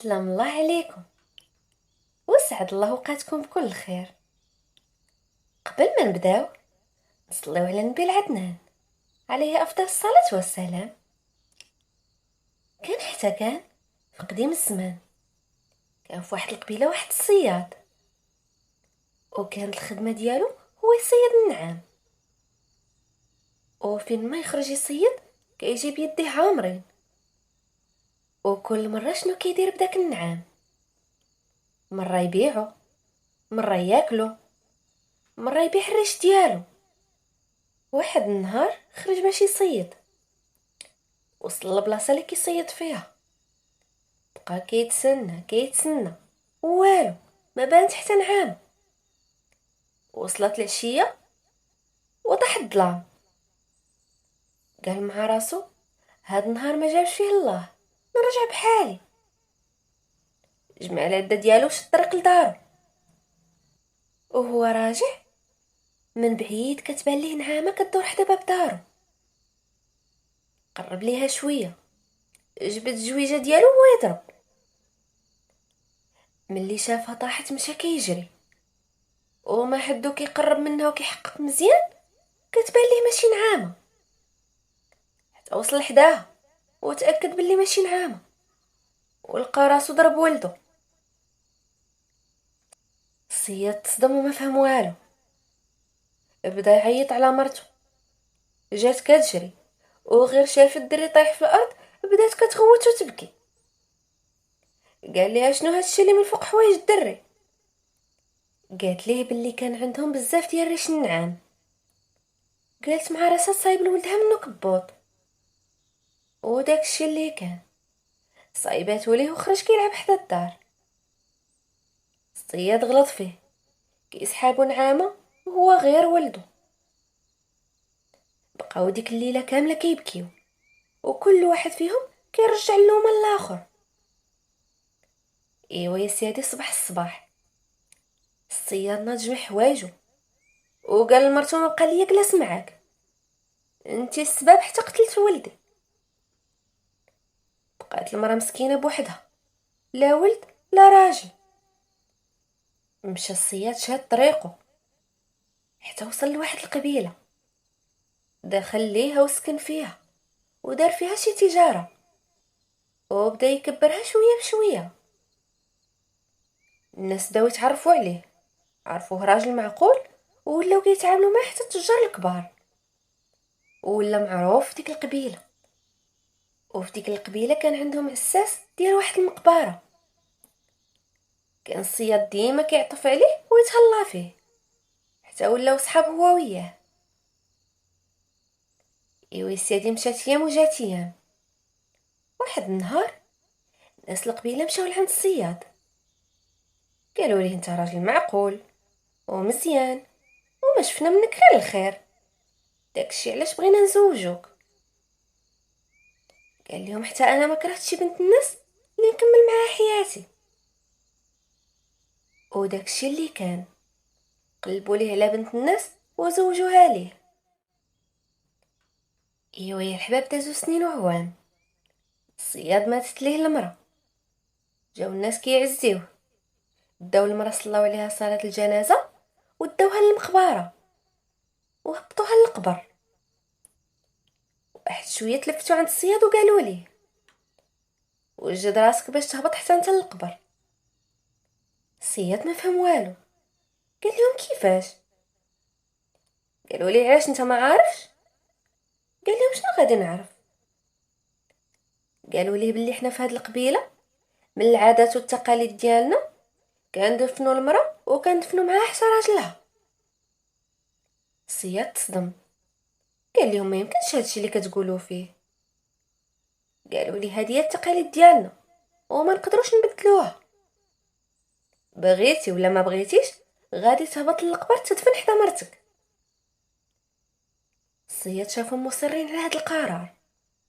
سلام الله عليكم. وسعد الله اوقاتكم بكل خير. قبل ما نبداو نصليو على النبي العدنان عليه افضل الصلاه والسلام. كان في قديم الزمان كان في واحد القبيله واحد الصياد، وكانت الخدمه ديالو هو يصيد النعام. وفين ما يخرج يصيد كيجيب يديه عامرين، وكل مره شنو كيدير بداك النعام؟ مره يبيعو، مره ياكلو، مره يبيع الريش ديالو. واحد النهار خرج باش يصيد، وصل لبلاصه اللي كيصيد فيها. بقى كيتسنى والو ما بانت حتى نعام. وصلت العشيه وطاح الظلام. قال مع راسو هاد النهار ما جابش فيه الله، نرجع بحالي. جمع العده ديالو وشد الطريق لدارو. وهو راجع من بعيد كتبان ليه نعامه كدور حدا باب دارو. قرب ليها شويه، جبد الجويجه ديالو وهو يضرب. ملي شافها طاحت مشى كيجري، وما حدو كيقرب منها وكيحقق مزيان كتبان ليه ماشي نعامه. حتى وصل لحداها وتاكد باللي ماشي نعامه، ولقى راسو ضرب ولدو. الصياد تصدم وما فهم والو. بدا يعيط على مرته، جات كتجري وغير شاف الدري طايح في الارض بدات كتغوت وتبكي. قال ليها شنو هادشي اللي من فوق حوايج الدري؟ قالت ليه باللي كان عندهم بزاف ديال ريش النعام. قالت مع راسها صايب لولدها منو كبوط. وداك الشي اللي كان صايباتو ليه وخرج كيلعب حدا الدار. الصياد غلط فيه، كيسحابو نعامه وهو غير ولدو. بقاو ديك الليله كامله كيبكيو، وكل واحد فيهم كيرجع اللومه للاخر. ايوا يا سيدي، صباح الصباح الصياد ناض جمع حوايجو وقال لمرتو ما بقى ليا جلاس معاك، انتي السبب حتى قتلت ولدي. بقات المراه مسكينه بوحدها، لا ولد لا راجل. مشى الصياد شاد طريقه حتى وصل لواحد القبيله، دخل ليها وسكن فيها ودار فيها شي تجاره، وبدا يكبرها شويه بشويه. الناس بداو يتعرفوا عليه، عرفوه راجل معقول، ولاو كيتعاملوا معاه حتى التجار الكبار، ولا معروف في ديك القبيله. وفي ديك القبيله كان عندهم عساس ديال واحد المقبره. كان الصياد ديما كيعطف عليه ويتهلا فيه حتى ولاو صحاب هو وياه. ايوا سيدي، مشات ايام وجات ايام. واحد النهار ناس القبيله مشاو لعند الصياد، قالوا ليه انت راجل معقول ومزيان وما شفنا منك غير الخير، داكشي علاش بغينا نزوجوك. قال لهم حتى انا ما كرهتش شي بنت الناس اللي نكمل معاها حياتي. وداكشي اللي كان قلبوا ليه على بنت الناس وزوجوها ليه. ايوا يا الحباب، دازو سنين وعوام. الصياد ماتت ليه المراه، جاو الناس كيعزيوه، داو المراه صلاو عليها صلاه الجنازه وداوها للمقبره وهبطوها للقبر. واحد شويه تلفتوا عند الصياد وقالوا ليه وجد راسك باش تهبط حتى انت للقبر. الصياد ما فهم والو، قال لهم كيفاش؟ قالوا لي علاش انت ما عارفش؟ قال لهم شنو غادي نعرف؟ قالوا ليه باللي حنا في هاد القبيله من العادات والتقاليد ديالنا كندفنوا المراه وكندفنوا معاها حتى راجلها. الصياد تصدم، قال لهم ما يمكنش هادشي اللي كتقولوا فيه. قالوا لي هذه هي التقاليد ديالنا وما نقدروش نبدلوها، بغيتي ولا ما بغيتيش غادي تهبط للقبر تدفن حدا مرتك. الصياد شافهم مصرين على هاد القرار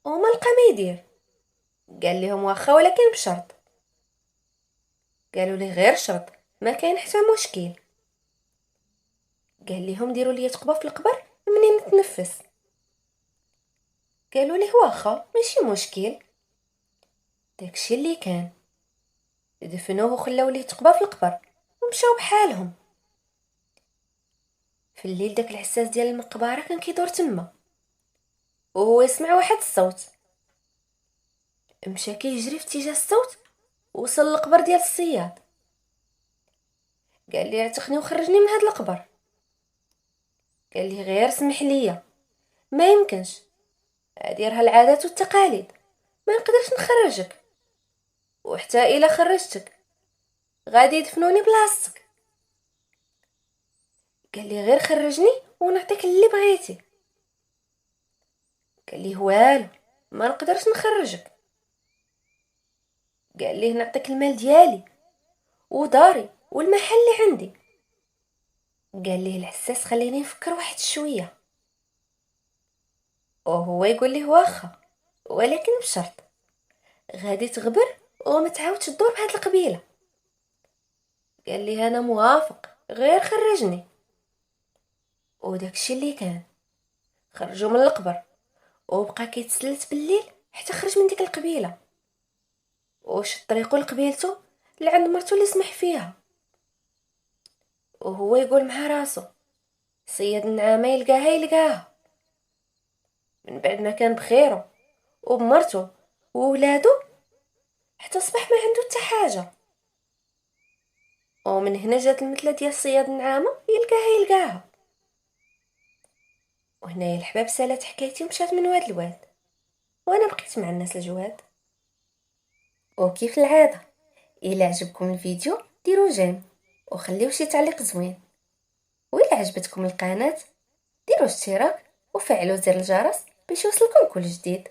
وما لقى ما يدير. قال لهم واخا ولكن بشرط. قالوا لي غير شرط، ما كاين حتى مشكل. قال لهم ديروا لي تقبه في القبر منين نتنفس. قالوا لي واخا ماشي مشكل. داكشي اللي كان دفنوه وخلاو ليه تقبى في القبر ومشاو بحالهم. في الليل داك العساس ديال المقبره كان كيدور تما، وهو يسمع واحد الصوت. مشى كيجري في اتجاه الصوت، وصل للقبر ديال الصياد. قال لي اعتقني وخرجني من هاد القبر. قال لي غير سمح ليا، ما يمكنش، هادي راه العادات والتقاليد، ما نقدرش نخرجك، وحتى الا خرجتك غادي يدفنوني بلاصتك. قال لي غير خرجني ونعطيك اللي بغيتي. قال لي والو، ما نقدرش نخرجك. قال لي نعطيك المال ديالي وداري والمحل اللي عندي. قال ليه العساس خليني نفكر واحد شويه، وهو يقول ليه واخا، ولكن بشرط غادي تغبر وما تعاودش تدور بهاد القبيله. قال لي انا موافق، غير خرجني. وداكشي اللي كان، خرجوا من القبر وبقى كيتسلت بالليل حتى خرج من ديك القبيله، وشد طريقو لقبيلتو لعند مرتو اللي سمح فيها. وهو يقول مع راسو صياد النعامه يلقاها. من بعد ما كان بخيرو وبمرتو وولادو حتى صبح ما عنده حتى حاجه. ومن هنا جات المثله ديال صياد النعامه يلقاها. وهنايا الحباب سالات حكايتي ومشات من واد لواد، وانا بقيت مع الناس الجواد. وكيف العاده، الا عجبكم الفيديو ديروا جيم وخليو شي تعليق زوين، وإلا عجبتكم القناه ديروا اشتراك وفعلوا زر الجرس باش يوصلكم كل جديد.